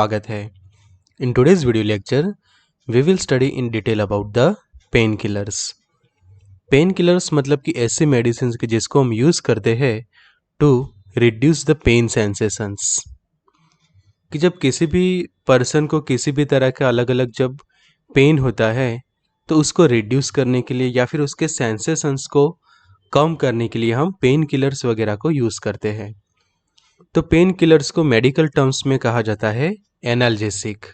स्वागत है। In today's video lecture, we will study in detail about the painkillers. Painkillers मतलब कि ऐसे मेडिसिन के जिसको हम यूज़ करते हैं to reduce the pain sensations. कि जब किसी भी पर्सन को किसी भी तरह का अलग अलग जब पेन होता है तो उसको रिड्यूस करने के लिए या फिर उसके सेंसेशंस को कम करने के लिए हम पेन किलर्स वगैरह को यूज़ करते हैं। तो पेन किलर्स को मेडिकल टर्म्स में कहा जाता है एनाल्जेसिक।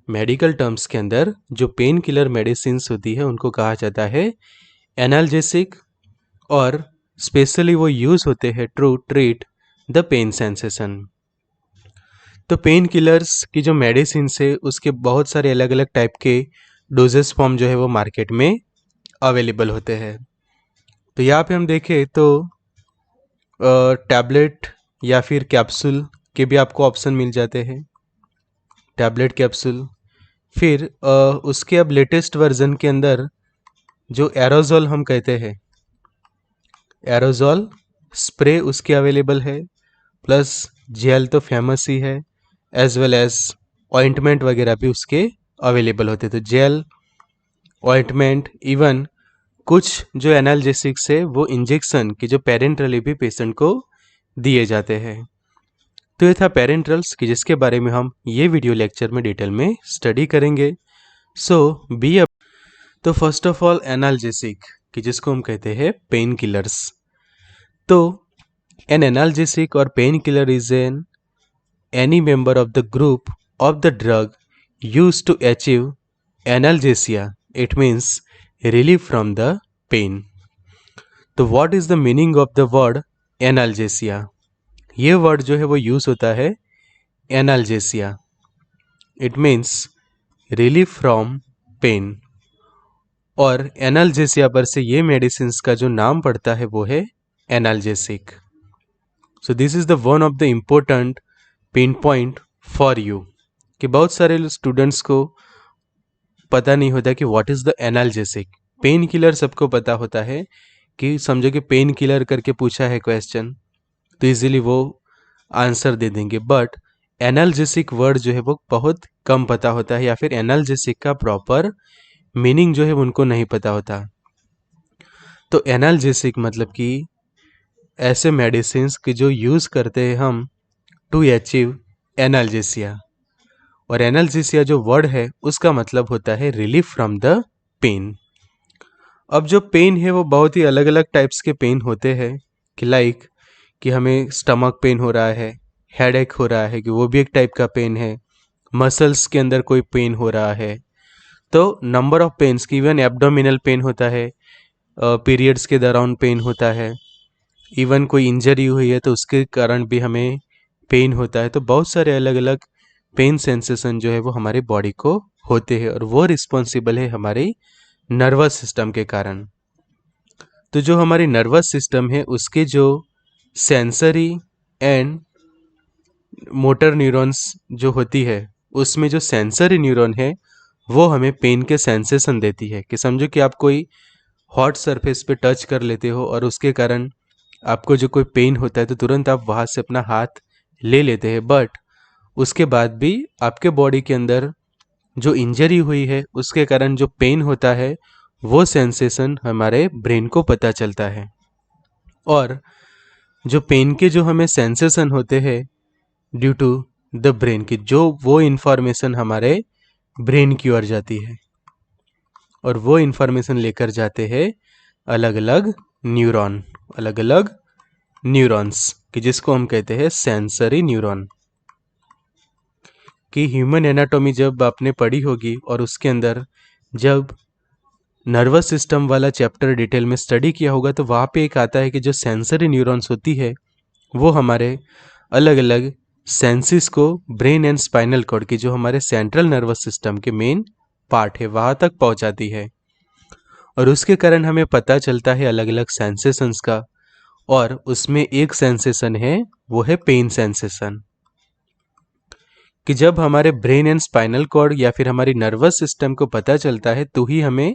मेडिकल टर्म्स के अंदर जो पेन किलर मेडिसिन्स होती है उनको कहा जाता है एनाल्जेसिक और स्पेशली वो यूज़ होते हैं to treat the pain sensation. तो पेन किलर्स की जो मेडिसिन है उसके बहुत सारे अलग अलग टाइप के डोजेस फॉर्म जो है वो मार्केट में अवेलेबल होते हैं। तो यहाँ पे हम देखें तो टैबलेट या फिर कैप्सूल के भी आपको ऑप्शन मिल जाते हैं, टैबलेट कैप्सूल। फिर उसके अब लेटेस्ट वर्जन के अंदर जो एरोजोल हम कहते हैं, एरोजोल स्प्रे उसके अवेलेबल है, प्लस जेल तो फेमस ही है, एज वेल एज ऑइंटमेंट वगैरह भी उसके अवेलेबल होते। तो जेल, ऑइंटमेंट, इवन कुछ जो एनाल्जेसिक्स है वो इंजेक्शन की जो पेरेंटरली भी पेशेंट को दिए जाते हैं। तो ये था पेरेंट्रल्स कि जिसके बारे में हम ये वीडियो लेक्चर में डिटेल में स्टडी करेंगे। So be up. तो फर्स्ट ऑफ ऑल एनाल्जेसिक कि जिसको हम कहते हैं पेन किलर्स। तो एन एनाल्जेसिक और pain killer is an any member of the group of the drug use to achieve analgesia. It means relief from the pain. तो what is the meaning of the word analgesia? ये word जो है वो use होता है analgesia. It means relief from pain. और analgesia पर से ये मेडिसिन का जो नाम पड़ता है वो है analgesic. So this is the one of the important pin point for you कि बहुत सारे स्टूडेंट्स को पता नहीं होता कि what is the analgesic. Pain killer सबको पता होता है कि समझो कि पेन किलर करके पूछा है क्वेश्चन तो इजीली वो आंसर दे देंगे, बट एनाल्जेसिक वर्ड जो है वो बहुत कम पता होता है या फिर एनाल्जेसिक का प्रॉपर मीनिंग जो है उनको नहीं पता होता। तो एनाल्जेसिक मतलब कि ऐसे मेडिसिन्स की जो यूज़ करते हैं हम टू अचीव एनाल्जेसिया। और एनाल्जेसिया जो वर्ड है उसका मतलब होता है रिलीफ फ्रॉम द पेन। अब जो पेन है वो बहुत ही अलग अलग टाइप्स के पेन होते हैं कि लाइक कि हमें स्टमक पेन हो रहा है, हेडेक हो रहा है कि वो भी एक टाइप का पेन है, मसल्स के अंदर कोई पेन हो रहा है। तो नंबर ऑफ पेन्स की इवन एब्डोमिनल पेन होता है, पीरियड्स के दौरान पेन होता है, इवन कोई इंजरी हुई है तो उसके कारण भी हमें पेन होता है। तो बहुत सारे अलग अलग पेन सेंसेशन जो है वो हमारे बॉडी को होते हैं और वो रिस्पॉन्सिबल है हमारे नर्वस सिस्टम के कारण। तो जो हमारी नर्वस सिस्टम है उसके जो सेंसरी एंड मोटर न्यूरॉन्स जो होती है उसमें जो सेंसरी न्यूरॉन है वो हमें पेन के सेंसेशन देती है। कि समझो कि आप कोई हॉट सरफेस पे टच कर लेते हो और उसके कारण आपको जो कोई पेन होता है तो तुरंत आप वहाँ से अपना हाथ ले लेते हैं, बट उसके बाद भी आपके बॉडी के अंदर जो इंजरी हुई है उसके कारण जो पेन होता है वो सेंसेशन हमारे ब्रेन को पता चलता है। और जो पेन के जो हमें सेंसेशन होते हैं ड्यू टू द ब्रेन की जो वो इन्फॉर्मेशन हमारे ब्रेन की ओर जाती है और वो इन्फॉर्मेशन लेकर जाते हैं अलग अलग न्यूरॉन्स कि जिसको हम कहते हैं सेंसरी न्यूरॉन। कि ह्यूमन एनाटॉमी जब आपने पढ़ी होगी और उसके अंदर जब नर्वस सिस्टम वाला चैप्टर डिटेल में स्टडी किया होगा तो वहाँ पे एक आता है कि जो सेंसरी न्यूरॉन्स होती है वो हमारे अलग अलग सेंसिस को ब्रेन एंड स्पाइनल कॉर्ड की जो हमारे सेंट्रल नर्वस सिस्टम के मेन पार्ट है वहाँ तक पहुँचाती है और उसके कारण हमें पता चलता है अलग अलग सेंसेशंस का। और उसमें एक सेंसेशन है वो है पेन सेंसेशन। कि जब हमारे ब्रेन एंड स्पाइनल कॉर्ड या फिर हमारी नर्वस सिस्टम को पता चलता है तो ही हमें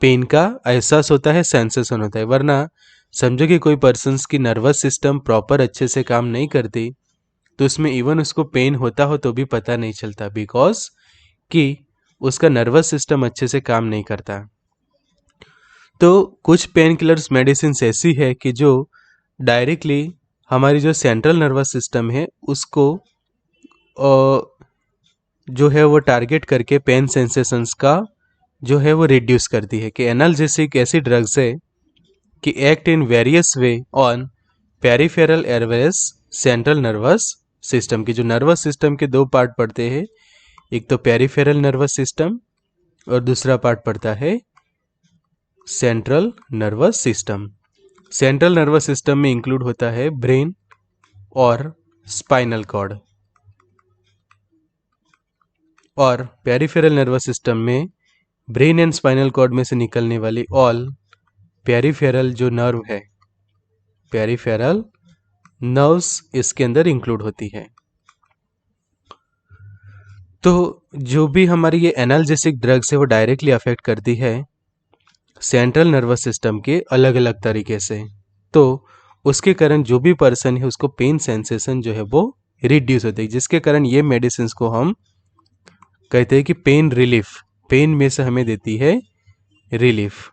पेन का एहसास होता है, सेंसेशन होता है। वरना समझो कि कोई पर्सन्स की नर्वस सिस्टम प्रॉपर अच्छे से काम नहीं करती तो उसमें इवन उसको पेन होता हो तो भी पता नहीं चलता, बिकॉज कि उसका नर्वस सिस्टम अच्छे से काम नहीं करता। तो कुछ पेन किलर्स मेडिसिन ऐसी है कि जो डायरेक्टली हमारी जो सेंट्रल नर्वस सिस्टम है उसको जो है वो टारगेट करके पेन सेंसेशंस का जो है वो रिड्यूस करती है। कि एनाल्जेसिक ऐसी ड्रग्स है कि act in various way on peripheral airways central nervous system. की जो नर्वस सिस्टम के दो पार्ट पड़ते हैं, एक तो पेरिफेरल नर्वस सिस्टम और दूसरा पार्ट पड़ता है central nervous system. Central nervous system में इंक्लूड होता है ब्रेन और स्पाइनल कॉर्ड, और पेरिफेरल नर्वस सिस्टम में ब्रेन एंड स्पाइनल कॉर्ड में से निकलने वाली ऑल पेरिफेरल जो नर्व है, पेरिफेरल नर्व्स इसके अंदर इंक्लूड होती है। तो जो भी हमारी ये एनाल्जेसिक ड्रग्स है वो डायरेक्टली अफेक्ट करती है सेंट्रल नर्वस सिस्टम के अलग अलग तरीके से। तो उसके कारण जो भी पर्सन है उसको पेन सेंसेशन जो है वो रिड्यूस होती है, जिसके कारण ये मेडिसिन को हम कहते हैं कि पेन रिलीफ, पेन में से हमें देती है रिलीफ।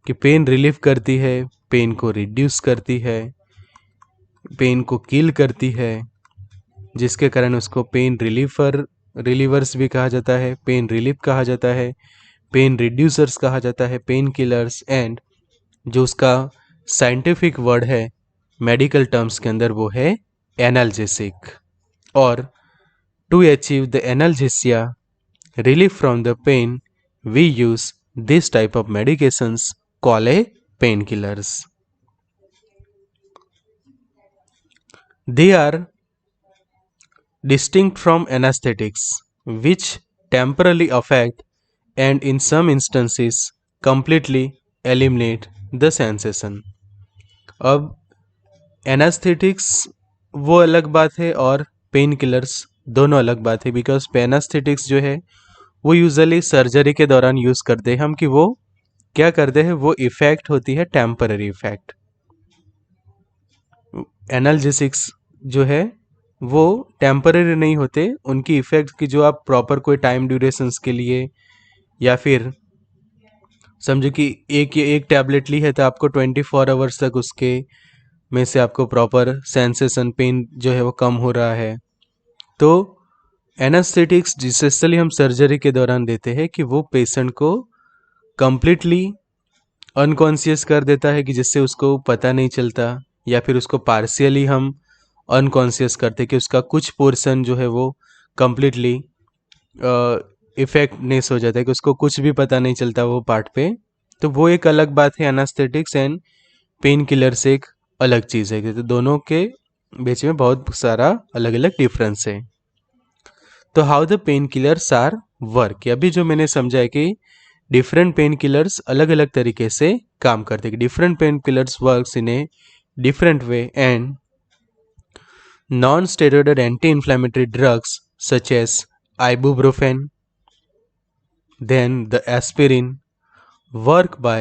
कि पेन रिलीफ करती है, पेन को रिड्यूस करती है, पेन को किल करती है, जिसके कारण उसको पेन रिलीवर्स भी कहा जाता है, पेन रिलीफ कहा जाता है, पेन रिड्यूसर्स कहा जाता है, पेन किलर्स, एंड जो उसका साइंटिफिक वर्ड है मेडिकल टर्म्स के अंदर वो है एनाल्जेसिक। और to achieve the analgesia relief from the pain we use this type of medications call a painkillers. They are distinct from anesthetics, which temporarily affect and in some instances completely eliminate the sensation. अब anaesthetics वो अलग बात है और pain killers दोनों अलग बात है, बिकॉज एनास्थेटिक्स जो है वो यूजुअली सर्जरी के दौरान यूज़ करते हैं हम। कि वो क्या करते हैं, वो इफेक्ट होती है टेम्पररी इफेक्ट। एनाल्जेसिक्स जो है वो टेम्पररी नहीं होते, उनकी इफेक्ट की जो आप प्रॉपर कोई टाइम ड्यूरेशंस के लिए, या फिर समझो कि एक टैबलेट ली है तो आपको 24 आवर्स तक उसके में से आपको प्रॉपर सेंसेशन पेन जो है वो कम हो रहा है। तो एनास्थेटिक्स जिससे हम सर्जरी के दौरान देते हैं कि वो पेशेंट को कंप्लीटली अनकॉन्शियस कर देता है, कि जिससे उसको पता नहीं चलता, या फिर उसको पार्शियली हम अनकॉन्शियस करते कि उसका कुछ पोर्शन जो है वो कंप्लीटली इफेक्टनेस हो जाता है, कि उसको कुछ भी पता नहीं चलता वो पार्ट पे। तो वो एक अलग बात है, एनास्थेटिक्स एंड पेन किलर से एक अलग चीज़ है। तो दोनों के बीच में बहुत सारा अलग अलग डिफरेंस है। तो how the painkillers are work, अभी जो मैंने समझा है कि डिफरेंट पेन किलर्स अलग अलग तरीके से काम करते हैं। Different pain killers works in A different way, and non-steroidal anti-inflammatory drugs such as ibuprofen, then the aspirin, work by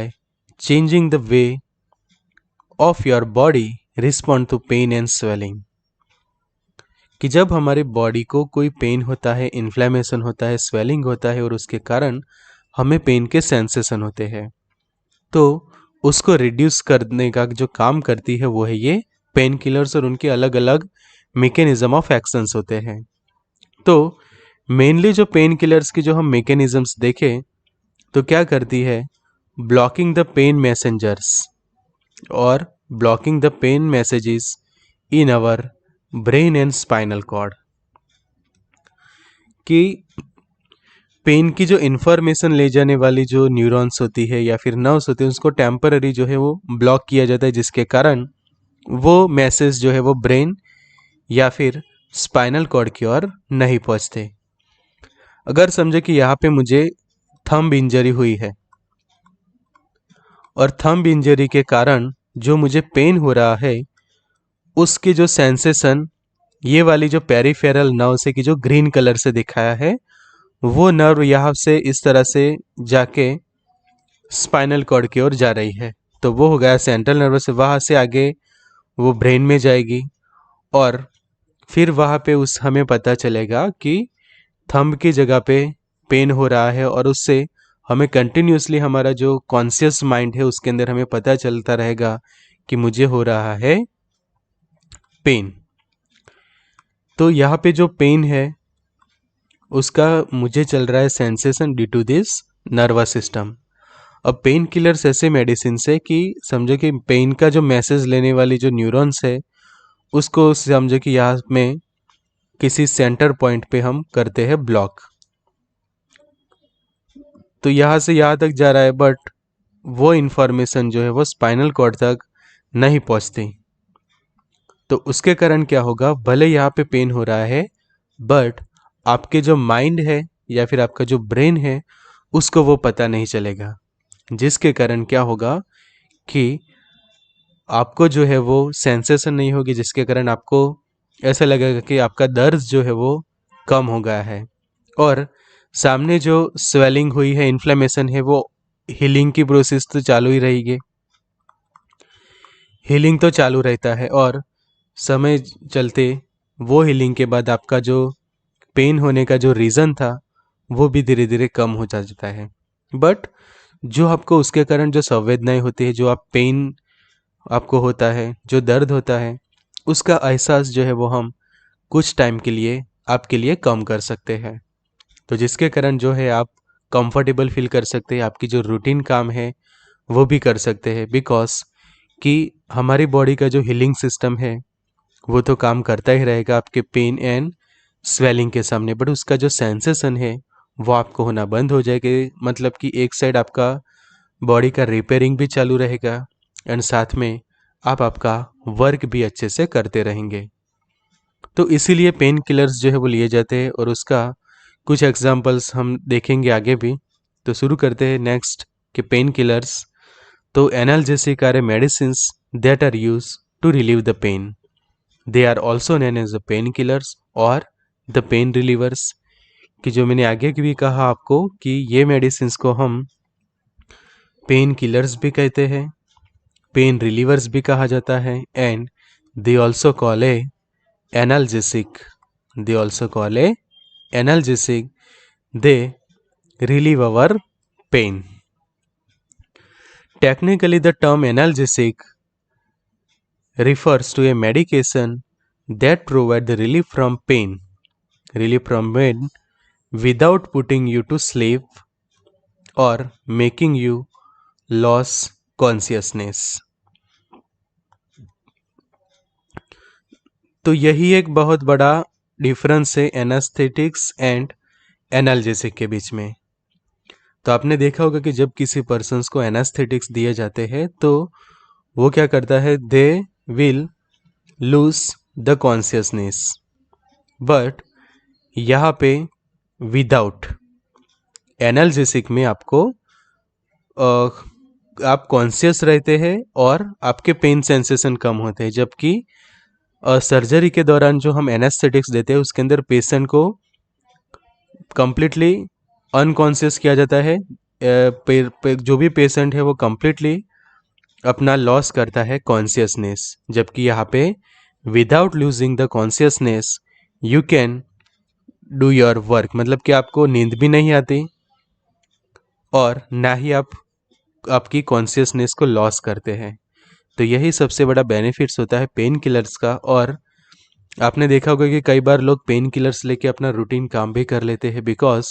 changing the way of your body respond to pain and swelling। कि जब हमारी body को कोई pen होता है, inflammation होता है, swelling होता है, और उसके कारण हमें पेन के सेंसेशन होते हैं, तो उसको रिड्यूस करने का जो काम करती है वो है ये पेन किलर्स, और उनके अलग अलग मैकेनिज्म ऑफ एक्शंस होते हैं। तो मेनली जो पेन किलर्स की जो हम मैकेनिज्म्स देखें तो क्या करती है, ब्लॉकिंग द पेन मैसेंजर्स और blocking the pain messages in our brain and spinal cord. कि पेन की जो इन्फॉर्मेशन ले जाने वाली जो न्यूरॉन्स होती है या फिर नर्व्स होती है उसको टेम्पररी जो है वो ब्लॉक किया जाता है, जिसके कारण वो मैसेज जो है वो ब्रेन या फिर स्पाइनल कॉर्ड की ओर नहीं पहुंचते। अगर समझे कि यहाँ पे मुझे थंब इंजरी हुई है और थंब इंजरी के कारण जो मुझे पेन हो रहा है उसकी जो सेंसेशन ये वाली जो पेरिफेरल नर्व से की जो ग्रीन कलर से दिखाया है वो नर्व यहाँ से इस तरह से जाके स्पाइनल कॉर्ड की ओर जा रही है, तो वो हो गया सेंट्रल नर्वस। से वहाँ से आगे वो ब्रेन में जाएगी और फिर वहाँ पे उस हमें पता चलेगा कि थंब की जगह पे पेन हो रहा है, और उससे हमें कंटिन्यूसली हमारा जो कॉन्शियस माइंड है उसके अंदर हमें पता चलता रहेगा कि मुझे हो रहा है पेन। तो यहाँ पे जो पेन है उसका मुझे चल रहा है sensation due to this nervous system. अब पेन किलर्स ऐसे मेडिसिन है कि समझो कि पेन का जो मैसेज लेने वाली जो न्यूरॉन्स है उसको समझो कि यहाँ में किसी सेंटर पॉइंट पे हम करते हैं ब्लॉक, तो यहाँ से यहाँ तक जा रहा है, बट वो इन्फॉर्मेशन जो है वो स्पाइनल कॉर्ड तक नहीं पहुँचती। तो उसके कारण क्या होगा, भले यहाँ पे पेन हो रहा है बट आपके जो माइंड है या फिर आपका जो ब्रेन है उसको वो पता नहीं चलेगा, जिसके कारण क्या होगा कि आपको जो है वो सेंसेशन नहीं होगी, जिसके कारण आपको ऐसा लगेगा कि आपका दर्द जो है वो कम हो गया है, और सामने जो स्वेलिंग हुई है, इन्फ्लेमेशन है, वो हीलिंग की प्रोसेस तो चालू ही रहेगी, हीलिंग तो चालू रहता है, और समय चलते वो हीलिंग के बाद आपका जो पेन होने का जो रीज़न था वो भी धीरे धीरे कम हो जाता है। बट जो आपको उसके कारण जो संवेदनाएं होती है, जो आप पेन आपको होता है, जो दर्द होता है, उसका एहसास जो है वो हम कुछ टाइम के लिए आपके लिए कम कर सकते हैं। तो जिसके कारण जो है आप कंफर्टेबल फील कर सकते हैं, आपकी जो रूटीन काम है वो भी कर सकते हैं, बिकॉज कि हमारी बॉडी का जो हीलिंग सिस्टम है वो तो काम करता ही रहेगा आपके पेन एंड स्वेलिंग के सामने, बट उसका जो सेंसेशन है वो आपको होना बंद हो जाएगा। मतलब कि एक साइड आपका बॉडी का रिपेयरिंग भी चालू रहेगा एंड साथ में आप आपका वर्क भी अच्छे से करते रहेंगे। तो इसीलिए पेन किलर्स जो है वो लिए जाते हैं, और उसका कुछ एग्जांपल्स हम देखेंगे आगे भी। तो शुरू करते हैं नेक्स्ट कि पेन किलर्स। तो analgesic are a medicines that are use to relieve the pain. They are also known as the painkillers और द पेन रिलीवर्स। कि जो मैंने आगे भी कहा आपको कि ये मेडिसिन्स को हम पेन किलर्स भी कहते हैं, पेन रिलीवर्स भी कहा जाता है, and they also call A analgesic. They also call A analgesic. They relieve our pain. Technically, the term analgesic refers to a medication that provides the relief from pain without putting you to sleep or making you lose consciousness. तो यही एक बहुत बड़ा difference है anaesthetics and analgesic के बीच में। तो आपने देखा होगा कि जब किसी पर्सन्स को एनास्थेटिक्स दिए जाते हैं तो वो क्या करता है, they will lose the consciousness, but यहाँ पे विदाउट एनाल्जेसिक में आपको आप कॉन्शियस रहते हैं और आपके पेन सेंसेशन कम होते हैं, जबकि सर्जरी के दौरान जो हम एनास्थेटिक्स देते हैं उसके अंदर पेशेंट को कंप्लीटली अनकॉन्शियस किया जाता है। जो भी पेशेंट है वो कंप्लीटली अपना लॉस करता है कॉन्शियसनेस, जबकि यहाँ पे without losing the consciousness you can do your work. मतलब कि आपको नींद भी नहीं आती और ना ही आप आपकी कॉन्शियसनेस को लॉस करते हैं। तो यही सबसे बड़ा बेनिफिट्स होता है पेन किलर्स का। और आपने देखा होगा कि कई बार लोग पेन किलर्स लेके अपना रूटीन काम भी कर लेते हैं, बिकॉज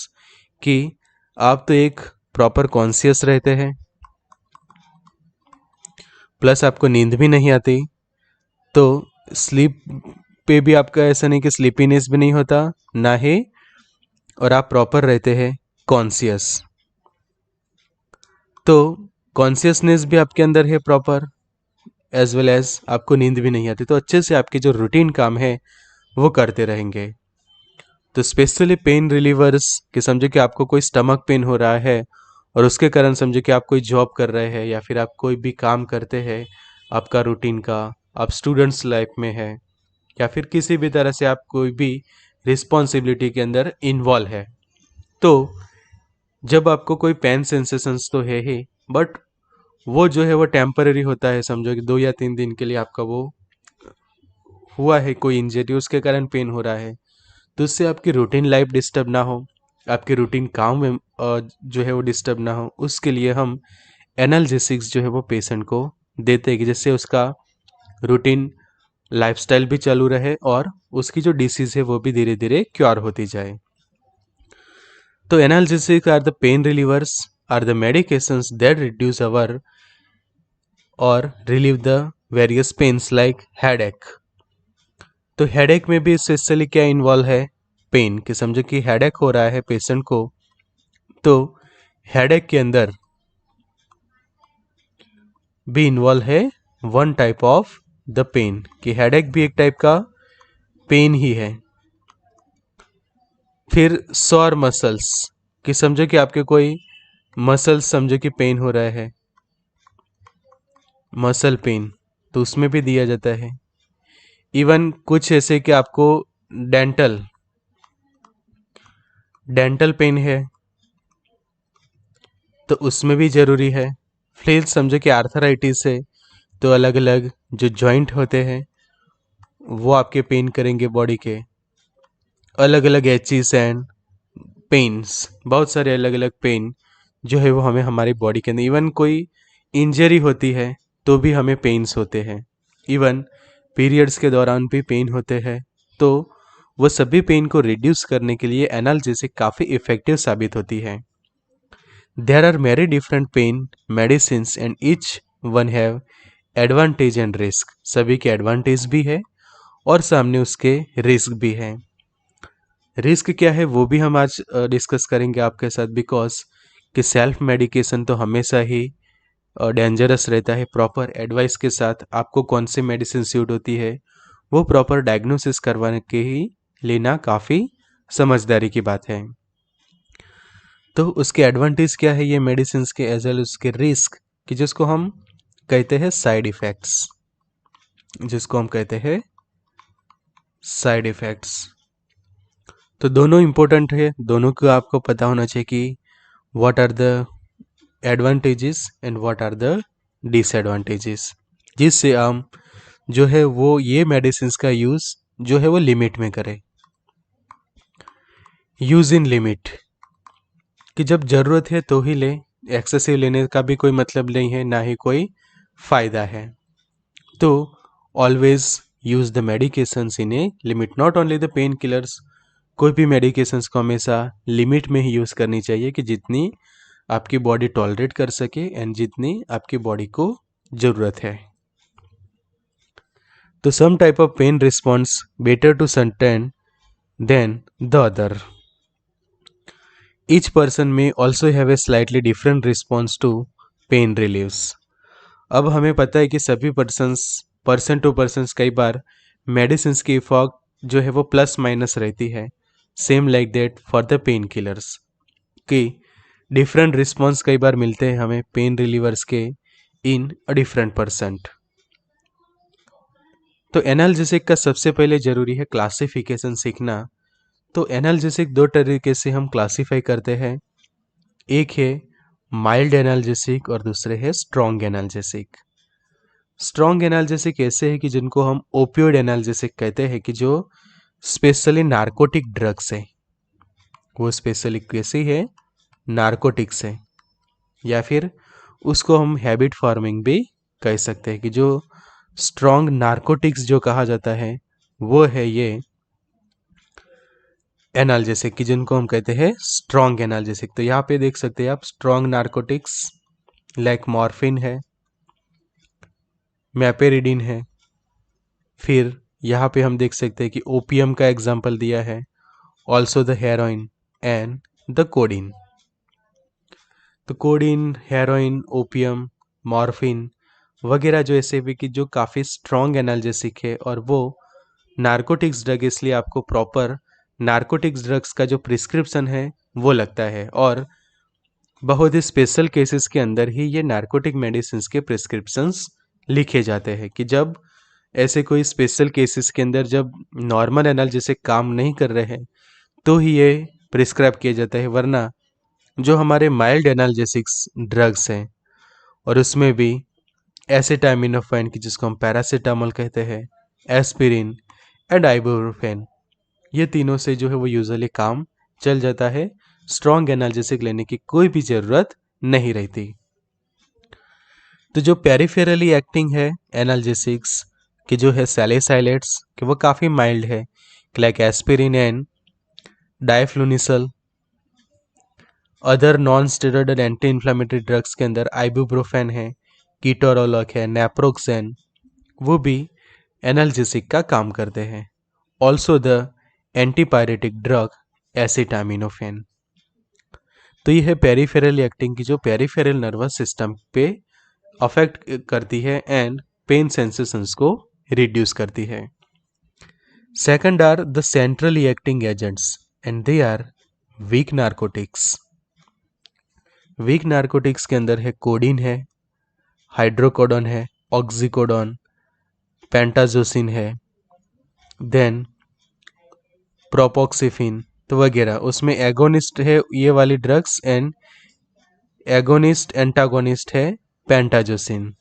कि आप तो एक प्रॉपर कॉन्शियस रहते हैं, प्लस आपको नींद भी नहीं आती, तो स्लीप पे भी आपका ऐसा नहीं कि स्लीपीनेस भी नहीं होता ना ही, और आप प्रॉपर रहते हैं कॉन्शियस। तो कॉन्शियसनेस भी आपके अंदर है प्रॉपर, एज वेल एज आपको नींद भी नहीं आती, तो अच्छे से आपके जो रूटीन काम है वो करते रहेंगे। तो स्पेशली पेन रिलीवर्स कि समझो कि आपको कोई स्टमक पेन हो रहा है और उसके कारण समझो कि आप कोई जॉब कर रहे हैं या फिर आप कोई भी काम करते हैं आपका रूटीन का, आप स्टूडेंट्स लाइफ में है या फिर किसी भी तरह से आप कोई भी रिस्पॉन्सिबिलिटी के अंदर इन्वॉल्व है, तो जब आपको कोई पेन सेंसेशंस तो है ही, बट वो जो है वो टेम्पररी होता है। समझो कि 2 या 3 दिन के लिए आपका वो हुआ है, कोई इंजरी उसके कारण पेन हो रहा है, तो उससे आपकी रूटीन लाइफ डिस्टर्ब ना हो, आपके रूटीन काम में जो है वो डिस्टर्ब ना हो, उसके लिए हम एनाल्जेसिक्स जो है वो पेशेंट को देते हैं कि जिससे उसका रूटीन लाइफस्टाइल भी चालू रहे और उसकी जो डिसीज़ है वो भी धीरे धीरे क्योर होती जाए। तो analgesics are the pain relievers, are the medications that reduce our और relieve the various pains like headache. तो हेडेक में भी स्पेशली क्या इन्वॉल्व है, पेन, कि समझो कि हेडेक हो रहा है पेशेंट को, तो हेडेक के अंदर भी इन्वॉल्व है one type of the pain, कि हेडेक भी एक टाइप का पेन ही है। फिर सॉर मसल्स, कि समझो कि आपके कोई मसल्स समझो कि पेन हो रहा है, मसल पेन, तो उसमें भी दिया जाता है। इवन कुछ ऐसे कि आपको डेंटल डेंटल पेन है तो उसमें भी ज़रूरी है। फिर समझो कि आर्थराइटिस है, तो अलग अलग जो जॉइंट होते हैं वो आपके पेन करेंगे बॉडी के, अलग अलग एचिस एंड पेन्स, बहुत सारे अलग अलग पेन जो है वो हमें हमारी बॉडी के अंदर, इवन कोई इंजरी होती है तो भी हमें पेन्स होते हैं, इवन पीरियड्स के दौरान भी पेन होते हैं, तो वो सभी पेन को रिड्यूस करने के लिए एनाल्जेसिक काफ़ी इफ़ेक्टिव साबित होती है। There are many different pain medicines and each one have advantage and risk, सभी के एडवांटेज भी है और सामने उसके रिस्क भी है। रिस्क क्या है वो भी हम आज डिस्कस करेंगे आपके साथ, बिकॉज कि सेल्फ मेडिकेशन तो हमेशा ही डेंजरस रहता है। प्रॉपर एडवाइस के साथ आपको कौन सी मेडिसिन सूट होती है वो प्रॉपर डायग्नोसिस करवाने के ही लेना काफ़ी समझदारी की बात है। तो उसके एडवांटेज क्या है ये मेडिसिन के, एज वेल उसके रिस्क, कि जिसको हम कहते हैं साइड इफ़ेक्ट्स, जिसको हम कहते हैं साइड इफ़ेक्ट्स। तो दोनों इम्पोर्टेंट है, दोनों को आपको पता होना चाहिए कि what are the advantages and what are the disadvantages, जिससे हम जो है वो ये मेडिसिन का यूज़ जो है वो लिमिट में करें। यूज़ इन लिमिट, कि जब ज़रूरत है तो ही लें, एक्सेसिव लेने का भी कोई मतलब नहीं है, ना ही कोई फ़ायदा है। तो always use the medications in a limit, not only the pain killers, कोई भी मेडिकेशंस को हमेशा लिमिट में ही यूज़ करनी चाहिए कि जितनी आपकी बॉडी टॉलरेट कर सके एंड जितनी आपकी बॉडी को ज़रूरत है। तो some type of pain response better to certain than the other, each person में also have a slightly different response to pain relieves. अब हमें पता है कि सभी पर्सन टू पर्सन कई बार मेडिसिन की इफेक्ट जो है वो प्लस माइनस रहती है, same like that for the pain killers, कि डिफरेंट रिस्पॉन्स कई बार मिलते हैं हमें पेन रिलीवर्स के इन अ डिफरेंट परसेंट। तो एनाल्जेसिक का सबसे पहले ज़रूरी है क्लासिफिकेशन सीखना। तो एनाल्जेसिक दो तरीके से हम क्लासीफाई करते हैं, एक है माइल्ड एनाल्जेसिक और दूसरे है स्ट्रॉन्ग एनाल्जेसिक। स्ट्रॉन्ग एनाल्जेसिक ऐसे है कि जिनको हम ओपियोइड एनाल्जेसिक कहते हैं, कि जो स्पेशली नार्कोटिक ड्रग्स है, वो स्पेशली कैसी है, नार्कोटिक्स है, या फिर उसको हम हैबिट फॉर्मिंग भी कह सकते हैं, कि जो स्ट्रॉन्ग नार्कोटिक्स जो कहा जाता है वो है ये एनाल्जेसिक, कि जिनको हम कहते हैं स्ट्रॉन्ग एनाल्जेसिक। तो यहाँ पे देख सकते हैं आप स्ट्रॉन्ग नार्कोटिक्स लाइक मॉर्फिन है, मैपेरिडीन है, फिर यहाँ पे हम देख सकते हैं कि ओपियम का एग्जाम्पल दिया है, also the heroin and the codeine. तो कोडीन, हेरोइन, ओपियम, मॉर्फिन वगैरह जो ऐसे भी कि जो काफ़ी स्ट्रॉन्ग एनाल्जेसिक है, और वो नार्कोटिक्स ड्रग, इसलिए आपको प्रॉपर नार्कोटिक्स ड्रग्स का जो प्रिस्क्रिप्शन है वो लगता है, और बहुत ही स्पेशल केसेस के अंदर ही ये नार्कोटिक मेडिसिन के प्रिस्क्रिप्शंस लिखे जाते हैं, कि जब ऐसे कोई स्पेशल केसेस के अंदर जब नॉर्मल एनाल्जेसिक काम नहीं कर रहे हैं तो ही ये प्रिस्क्राइब किया जाता है, वरना जो हमारे माइल्ड एनाल्जेसिक्स ड्रग्स हैं, और उसमें भी एसिटामिनोफेन, की जिसको हम पैरासीटामोल कहते हैं, एस्पिरिन, एंड आइबुप्रोफेन। ये तीनों से जो है वो यूजुअली काम चल जाता है, स्ट्रॉन्ग एनाल्जेसिक लेने की कोई भी ज़रूरत नहीं रहती। तो जो पेरिफेरली एक्टिंग है एनाल्जेसिक्स कि जो है सैलिसाइलेट्स कि वो काफ़ी माइल्ड है, like aspirin and diflunisal. Other non steroidal anti inflammatory drugs के अंदर आइबुप्रोफेन है, कीटोरोलॉक है, नेप्रोक्सेन, वो भी एनाल्जेसिक का काम करते हैं। Also the antipyretic drug acetaminophen. तो ये है पेरिफेरल एक्टिंग की जो पेरिफेरल नर्वस सिस्टम पे अफेक्ट करती है एंड पेन सेंसेशंस को रिड्यूस करती है। Second are the centrally acting agents and they are weak narcotics. Weak narcotics के अंदर है कोडीन है, हाइड्रोकोडोन है, ऑक्सीकोडोन, पेंटाजोसिन है, देन प्रोपोक्सिफिन तो वगैरह। उसमें एगोनिस्ट है ये वाली ड्रग्स एंड एगोनिस्ट एंटागोनिस्ट है पेंटाजोसिन।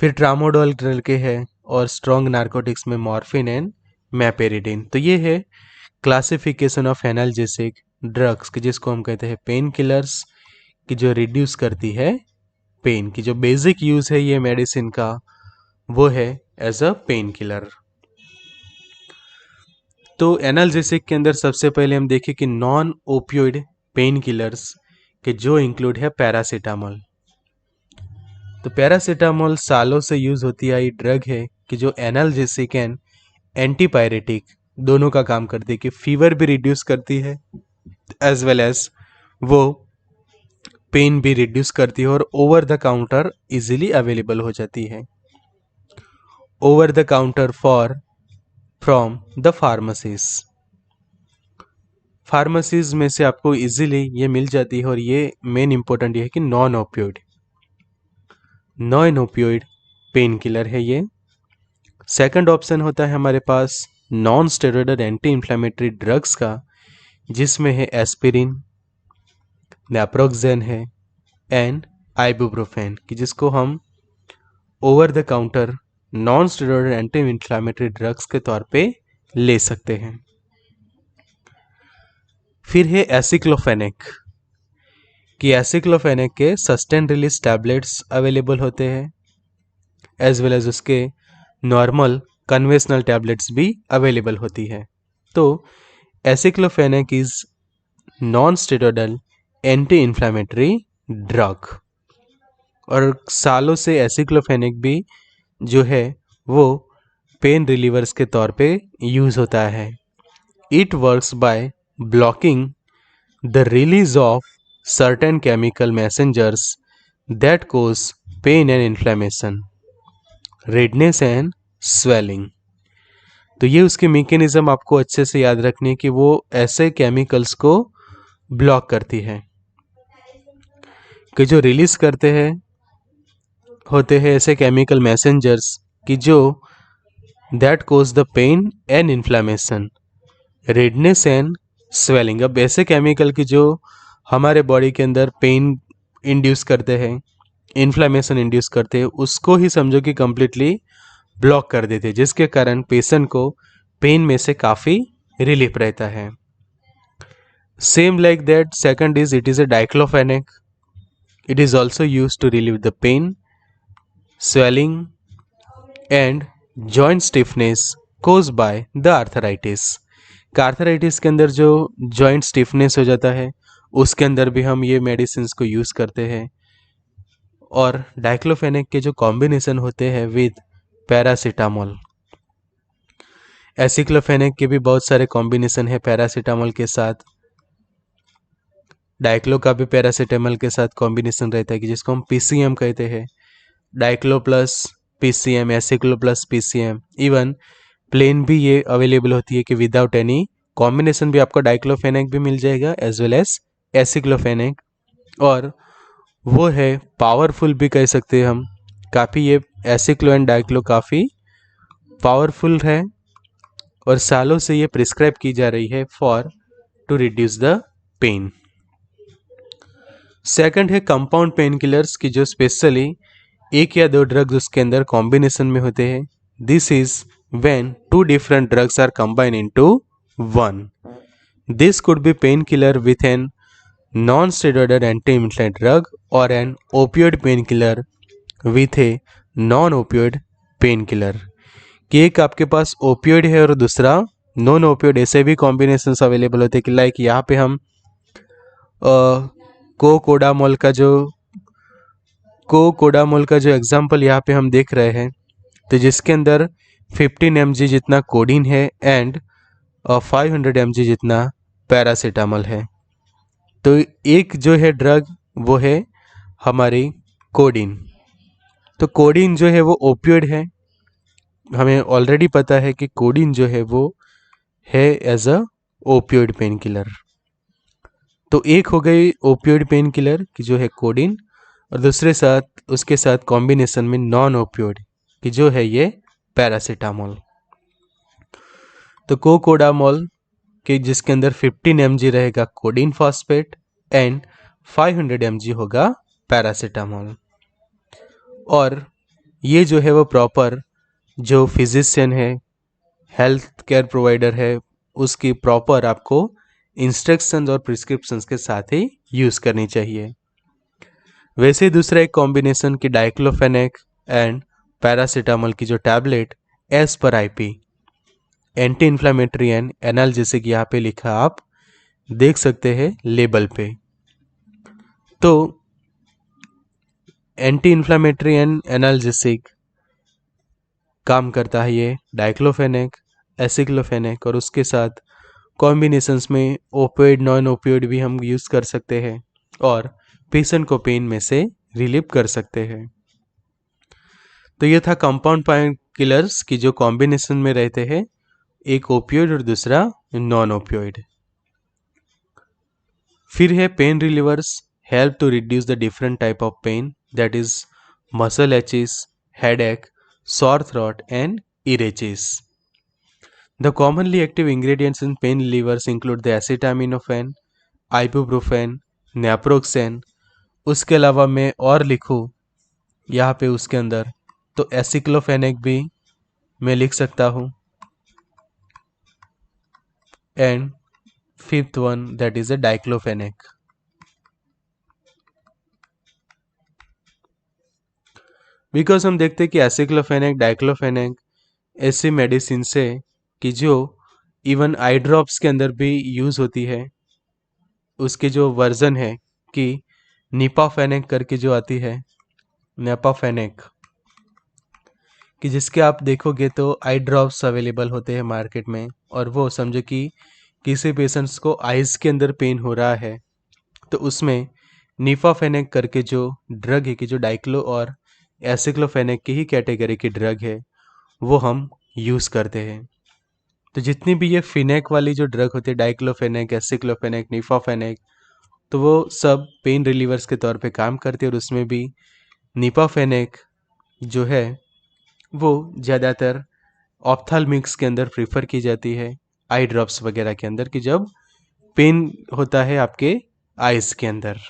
फिर ट्रामोडोल के है और स्ट्रॉन्ग नार्कोटिक्स में मॉर्फिन एंड मैपेरिडिन। तो ये है क्लासिफिकेशन ऑफ एनाल्जेसिक ड्रग्स कि जिसको हम कहते हैं पेन किलर्स कि जो रिड्यूस करती है पेन की। जो बेसिक यूज है ये मेडिसिन का वो है एज अ पेन किलर। तो एनाल्जेसिक के अंदर सबसे पहले हम देखें कि नॉन ओपियोइड पेन किलर्स के जो इंक्लूड है पैरासीटामोल। तो पैरासीटामोल सालों से यूज होती आई ड्रग है कि जो एनाल्जेसिक एंड एंटीपायरेटिक दोनों का काम करती है कि फीवर भी रिड्यूस करती है एज वेल एज वो पेन भी रिड्यूस करती है और over the counter easily available हो जाती है। Over the counter from the pharmacies में से आपको इजीली ये मिल जाती है और ये मेन इंपॉर्टेंट ये है कि नॉन ओपियोइड पेन किलर है ये। सेकंड ऑप्शन होता है हमारे पास non steroidal anti inflammatory drugs का, जिसमें है एस्पिरिन, नेप्रोक्सेन है एंड आइबुप्रोफेन कि जिसको हम over the counter non steroidal anti inflammatory drugs के तौर पे ले सकते हैं। फिर है एसिक्लोफेनेक कि एसिक्लोफेनेक के सस्टेन रिलीज टैबलेट्स अवेलेबल होते हैं एज वेल एज उसके नॉर्मल कन्वेंशनल टैबलेट्स भी अवेलेबल होती है। तो aceclofenac is non steroidal anti inflammatory drug और सालों से एसिक्लोफेनेक भी जो है वो पेन रिलीवर्स के तौर पे यूज होता है। It works by blocking the release of certain chemical messengers that cause pain and inflammation, redness and swelling. तो ये उसके मैकेनिज्म आपको अच्छे से याद रखनी है कि वो ऐसे केमिकल्स को ब्लॉक करती है कि जो रिलीज करते हैं होते हैं ऐसे केमिकल मैसेंजर्स कि जो that cause the pain and inflammation, redness and swelling. अब ऐसे केमिकल की जो हमारे बॉडी के अंदर पेन इंड्यूस करते हैं, इन्फ्लेमेशन इंड्यूस करते हैं, उसको ही समझो कि कंप्लीटली ब्लॉक कर देते हैं, जिसके कारण पेशेंट को पेन में से काफ़ी रिलीफ रहता है। Same like that second is it is a diclofenac. It is also use to relieve the pain, swelling and joint stiffness cause by the arthritis. Arthritis के अंदर जो जॉइंट स्टिफनेस हो जाता है उसके अंदर भी हम ये मेडिसिन को यूज़ करते हैं। और डाइक्लोफेनेक के जो कॉम्बिनेशन होते हैं विद पैरासीटामोल, एसिक्लोफेनेक के भी बहुत सारे कॉम्बिनेशन है पैरासीटामोल के साथ। डाइक्लो का भी पैरासीटामोल के साथ कॉम्बिनेशन रहता है कि जिसको हम पीसीएम कहते हैं। Diclo plus PCM, aceclo plus PCM, even plain भी ये अवेलेबल होती है कि विदाउट एनी कॉम्बिनेशन भी आपको डाइक्लोफेनेक भी मिल जाएगा एज वेल एज एसिक्लोफेनेक। और वो है पावरफुल भी कह सकते हैं हम, काफ़ी ये एसिक्लो एंड डाइक्लो काफ़ी पावरफुल है और सालों से ये प्रिस्क्राइब की जा रही है for to reduce the pain. Second है कंपाउंड पेन किलर्स की जो स्पेशली एक या दो ड्रग्स उसके अंदर कॉम्बिनेशन में होते हैं। This is when two different drugs are combined into one. This could be painkiller with an non-steroidal anti-inflammatory drug or an opioid painkiller with a non-opioid painkiller. कि एक आपके पास ओपियोइड है और दूसरा नॉन ओपियोइड, ऐसे भी कॉम्बिनेशंस अवेलेबल होते हैं कि लाइक यहाँ पे हम कोकोडामोल का जो एग्जांपल यहाँ पे हम देख रहे हैं, तो जिसके अंदर 15 mg जितना कोडीन है एंड 500 mg जितना पैरासीटामोल है। तो एक जो है ड्रग वो है हमारी कोडीन। तो कोडीन जो है वो ओपियोइड है, हमें ऑलरेडी पता है कि कोडीन जो है वो है as a opioid painkiller. तो एक हो गई ओपियोइड पेन किलर की जो है कोडीन, और दूसरे साथ उसके साथ कॉम्बिनेशन में नॉन ओपियोइड की जो है ये पैरासीटामोल। तो कोकोडामोल के जिसके अंदर 15 mg रहेगा कोडीन फॉस्फेट एंड 500 mg होगा पैरासीटामोल। और ये जो है वो प्रॉपर जो फिजिशियन है, हेल्थ केयर प्रोवाइडर है, उसकी प्रॉपर आपको इंस्ट्रक्शंस और प्रिस्क्रिप्शंस के साथ ही यूज़ करनी चाहिए। वैसे दूसरा एक कॉम्बिनेशन की डाइक्लोफेनेक एंड पैरासीटामोल की जो tablet as per IP anti inflammatory and analgesic यहाँ पे लिखा आप देख सकते हैं लेबल पे। तो एंटी इन्फ्लामेटरी एंड एनाल्जेसिक काम करता है ये डाइक्लोफेनेक, एसिक्लोफेनेक, और उसके साथ कॉम्बिनेशंस में ओपियोइड नॉन ओपियोइड भी हम यूज़ कर सकते हैं और पेशेंट को पेन में से रिलीव कर सकते हैं। तो ये था कंपाउंड पेन किलर्स की जो कॉम्बिनेशन में रहते हैं, एक ओपियोइड और दूसरा नॉन ओपियोइड। फिर है pain relievers, help to reduce the different type of pain, that is muscle aches, headache, sore throat and earaches. The commonly active ingredients in pain relievers include the acetaminophen, ibuprofen, naproxen. उसके अलावा मैं और लिखूँ यहाँ पे उसके अंदर तो एसिक्लोफेनेक भी मैं लिख सकता हूँ, and fifth one that is a diclofenac. Because हम देखते हैं कि एसिक्लोफेनेक, डाइक्लोफेनेक ऐसी मेडिसिन से कि जो इवन आई ड्रॉप्स के अंदर भी यूज़ होती है। उसके जो वर्जन है कि निपाफेनेक करके जो आती है, नेपाफेनेक, कि जिसके आप देखोगे तो आई ड्रॉप्स अवेलेबल होते हैं मार्केट में, और वो समझो कि किसी पेशेंट्स को आइज़ के अंदर पेन हो रहा है तो उसमें निपाफेनेक करके जो ड्रग है कि जो डाइक्लो और एसिक्लोफेनेक की ही कैटेगरी की ड्रग है वो हम यूज़ करते हैं। तो जितनी भी ये फिनेक वाली जो ड्रग होती है, डाइक्लोफेनेक, एसिक्लोफेनेक, निपाफेनेक, तो वो सब पेन रिलीवर्स के तौर पे काम करती है। और उसमें भी निपाफेनेक जो है वो ज़्यादातर ऑप्थाल्मिक्स के अंदर प्रीफर की जाती है, आई ड्रॉप्स वगैरह के अंदर, कि जब पेन होता है आपके आइज़ के अंदर।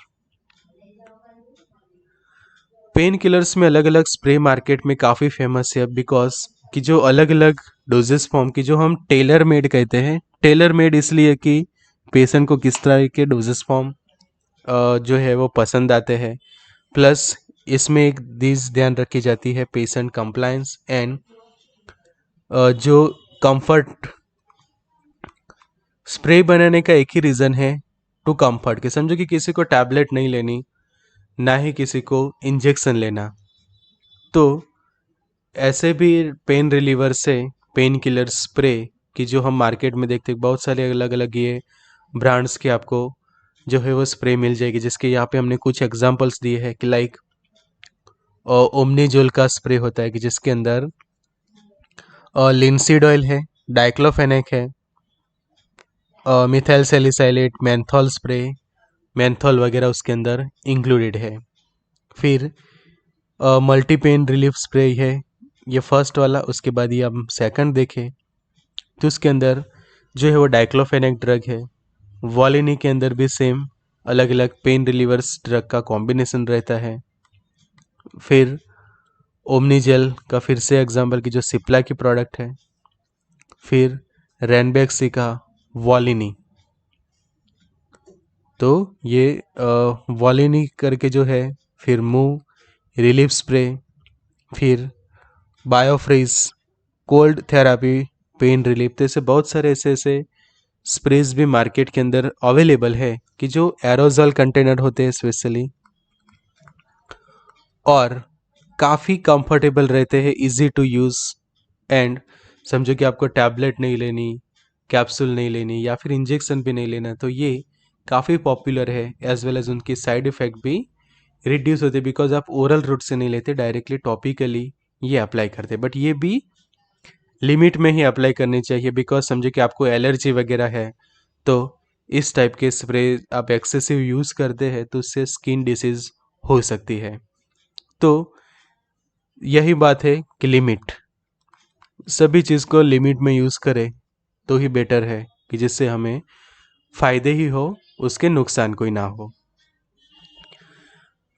पेन किलर्स में अलग अलग स्प्रे मार्केट में काफ़ी फेमस है, बिकॉज कि जो अलग अलग डोजेस फॉर्म की जो हम टेलर मेड कहते हैं, टेलर मेड इसलिए कि पेशेंट को किस तरह के डोजेस फॉर्म जो है वो पसंद आते हैं, प्लस इसमें एक चीज़ ध्यान रखी जाती है पेशेंट कंप्लायंस एंड जो कंफर्ट। स्प्रे बनाने का एक ही रीज़न है, टू कंफर्ट, कि समझो कि किसी को टैबलेट नहीं लेनी, ना ही किसी को इंजेक्शन लेना। तो ऐसे भी पेन रिलीवर से पेन किलर स्प्रे की जो हम मार्केट में देखते हैं, बहुत सारे अलग अलग ये ब्रांड्स के आपको जो है वो स्प्रे मिल जाएगी, जिसके यहाँ पे हमने कुछ एग्जांपल्स दिए हैं कि लाइक ओमनीजोल का स्प्रे होता है कि जिसके अंदर लिंसीड ऑयल है, डाइक्लोफेनेक है, methyl salicylate, menthol spray, menthol वगैरह उसके अंदर इंक्लूडेड है। फिर मल्टी पेन रिलीफ स्प्रे है ये फर्स्ट वाला। उसके बाद ये हम सेकंड देखें तो उसके अंदर जो है वो डाइक्लोफेनेक ड्रग है। वॉलिनी के अंदर भी सेम अलग अलग पेन रिलीवर्स ड्रग का कॉम्बिनेशन रहता है। फिर ओमनीजेल का फिर से एग्जाम्पल की जो सिप्ला की प्रोडक्ट है, फिर रेनबैक्सिका, वॉलिनी। तो ये वॉलिनी करके जो है, फिर मूव, रिलीफ स्प्रे, फिर बायोफ्रीज, कोल्ड थेरापी, पेन रिलीफ। तो ऐसे बहुत सारे ऐसे स्प्रेज भी मार्केट के अंदर अवेलेबल है कि जो एरोजल कंटेनर होते हैं स्पेशली, और काफ़ी कंफर्टेबल रहते हैं, इजी टू यूज़। एंड समझो कि आपको टैबलेट नहीं लेनी, कैप्सूल नहीं लेनी, या फिर इंजेक्शन भी नहीं लेना, तो ये काफ़ी पॉपुलर है। एज वेल एज उनकी साइड इफ़ेक्ट भी रिड्यूस होते, बिकॉज आप ओरल रूट से नहीं लेते, डायरेक्टली टॉपिकली ये अप्लाई करते। बट ये भी लिमिट में ही अप्लाई करनी चाहिए, बिकॉज समझो कि आपको एलर्जी वगैरह है, तो इस टाइप के स्प्रे आप एक्सेसिव यूज़ करते हैं तो उससे स्किन डिसीज हो सकती है। तो यही बात है कि लिमिट, सभी चीज़ को लिमिट में यूज़ करें तो ही बेटर है, कि जिससे हमें फ़ायदे ही हो, उसके नुकसान कोई ना हो।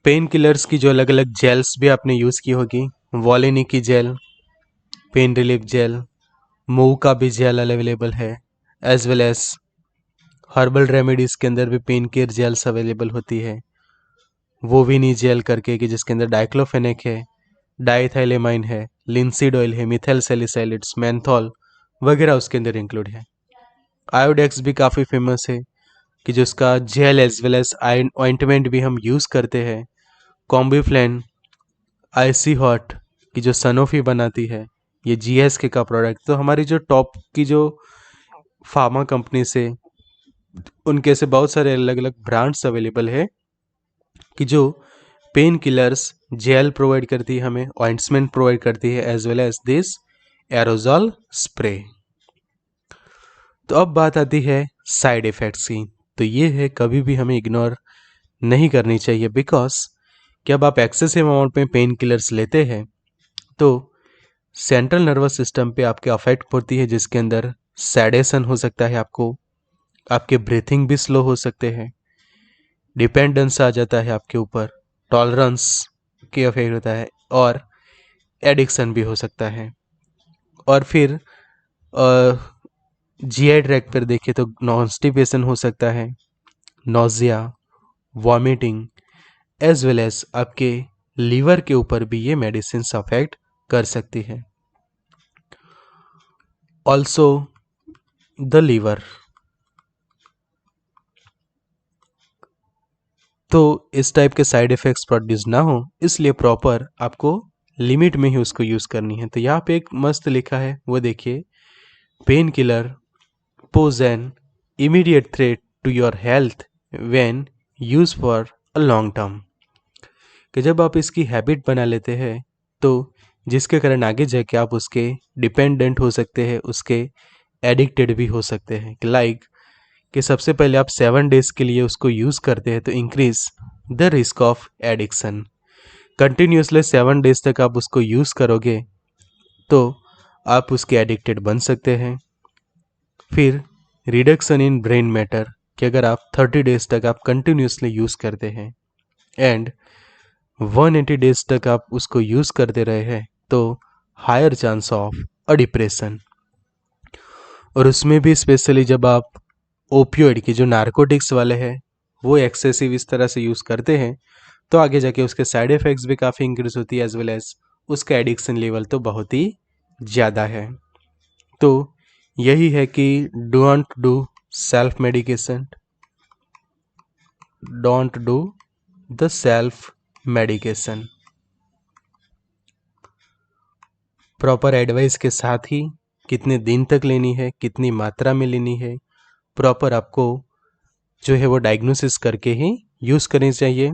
पेन किलर्स की जो अलग अलग जेल्स भी आपने यूज़ की होगी, वॉलिनी की gel, pain relief gel, Moov का भी जेल अवेलेबल है, as well as herbal remedies के अंदर भी पेन केयर जेल्स अवेलेबल होती है। वोविनी जेल करके, कि जिसके अंदर डाइक्लोफेनेक है, डाइथाइलेमाइन है, लिंसीड ऑयल है, मिथाइल सैलिसाइलिड्स, मेंथॉल वगैरह उसके अंदर इंक्लूड है। आयोडेक्स भी काफ़ी फेमस है, कि जिसका gel as well as ointment भी हम यूज़ करते हैं। कॉम्बीफ्लेन, आईसी हॉट की जो सनोफी बनाती है, ये जीएसके का प्रोडक्ट। तो हमारी जो टॉप की जो फार्मा कंपनी से, उनके से बहुत सारे अलग अलग ब्रांड्स अवेलेबल है, कि जो पेन किलर्स जेल प्रोवाइड करती है, हमें ऑइंटमेंट प्रोवाइड करती है, as well as this aerosol spray. तो अब बात आती है साइड इफ़ेक्ट्स की। तो ये है, कभी भी हमें इग्नोर नहीं करनी चाहिए, बिकॉज जब आप एक्सेसिव अमाउंट में पेन किलर्स लेते हैं तो सेंट्रल नर्वस सिस्टम पे आपके अफेक्ट पड़ती है, जिसके अंदर सैडेशन हो सकता है, आपके ब्रीथिंग भी स्लो हो सकते हैं, डिपेंडेंस आ जाता है आपके ऊपर, टॉलरेंस के अफेक्ट होता है, और एडिक्शन भी हो सकता है। और फिर जीआई ट्रैक पर देखिए तो कॉन्स्टिपेशन हो सकता है, nausea, vomiting, as well as आपके लीवर के ऊपर भी ये मेडिसिन अफेक्ट कर सकती है। Also the liver. तो इस टाइप के साइड इफ़ेक्ट्स प्रोड्यूस ना हो, इसलिए प्रॉपर आपको लिमिट में ही उसको यूज़ करनी है। तो यहाँ पे एक मस्त लिखा है, वो देखिए, painkiller pose an immediate threat to your health when use for a long term. कि जब आप इसकी हैबिट बना लेते हैं, तो जिसके कारण आगे जाके आप उसके डिपेंडेंट हो सकते हैं, उसके एडिक्टेड भी हो सकते हैं। लाइक कि सबसे पहले आप 7 डेज के लिए उसको यूज़ करते हैं, तो increase the risk of addiction. Continuously 7 days तक आप उसको यूज़ करोगे तो आप उसके एडिक्टेड बन सकते हैं। फिर रिडक्शन इन ब्रेन मैटर, कि अगर आप 30 डेज तक आप कंटिन्यूसली यूज़ करते हैं, एंड 180 डेज तक आप उसको यूज़ करते रहे हैं, तो higher chance of a depression. और उसमें भी स्पेशली जब आप ओपियोइड की जो नारकोटिक्स वाले हैं वो एक्सेसिव इस तरह से यूज़ करते हैं, तो आगे जाके उसके साइड इफ़ेक्ट्स भी काफ़ी इंक्रीज होती है, एज वेल एज उसका एडिक्शन लेवल तो बहुत ही ज़्यादा है। तो यही है कि don't do self medication, don't do the self medication. Proper advice के साथ ही कितने दिन तक लेनी है, कितनी मात्रा में लेनी है, प्रॉपर आपको जो है वो डायग्नोसिस करके ही यूज़ करनी चाहिए।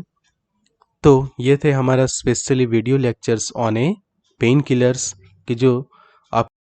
तो ये थे हमारा specially video lectures on A pain killers, कि जो